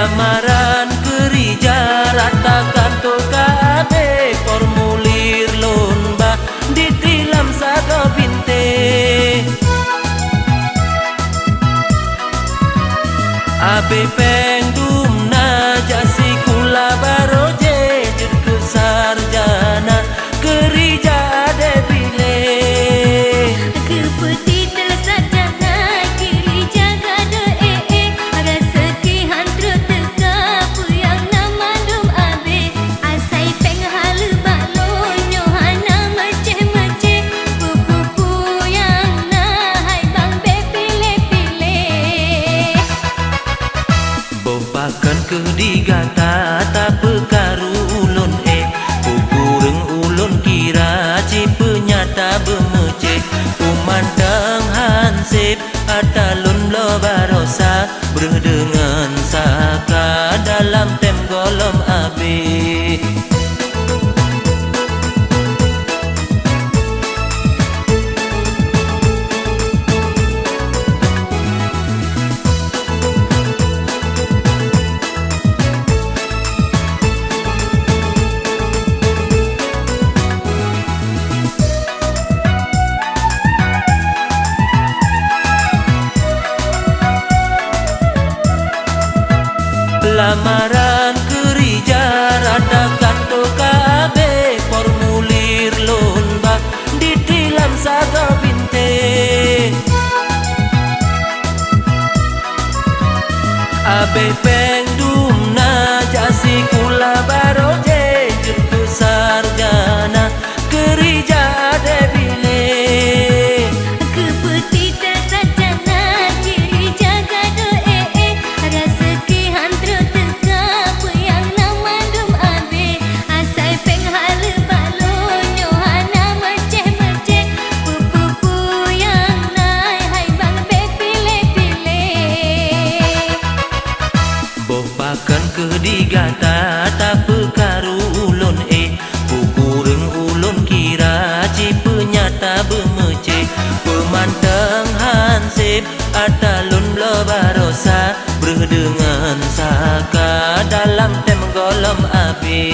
Lamaran kerja rata kartu KB formulir lomba ditilam sago binte abe pengdumna jasi kula baroje jud ke sarjana kerja ade bile kepeti telah sarjana kerja gado rezeki hantru teka puyang nama dum abe asai peng halu balonyo hana meceh-meceh pupu yang na hai bang be pile-pile bopakan ke digata tak pekaru ulun pukureng ulun kira ci penyata bemeceh pemandang hansip atalun lo barosa berdengan saka dalam tem golom abe lamaran kerja rata kartu KB formulir lomba ditilam sago binte abe pengdumna jasi kula baroje jud ke sarjana kerja ade bile kepeti telah sarjana kerja gado rezeki hantru teka puyang nama dum abe asai peng halu balonyo hana meceh-meceh pupu yang nai hai bang be pile-pile bopakan ke digata tak pekaru ulun pukureng ulun kira ci penyata bemeceh pemandang hansip atalun lo barosa berdengan saka dalam tem golom abe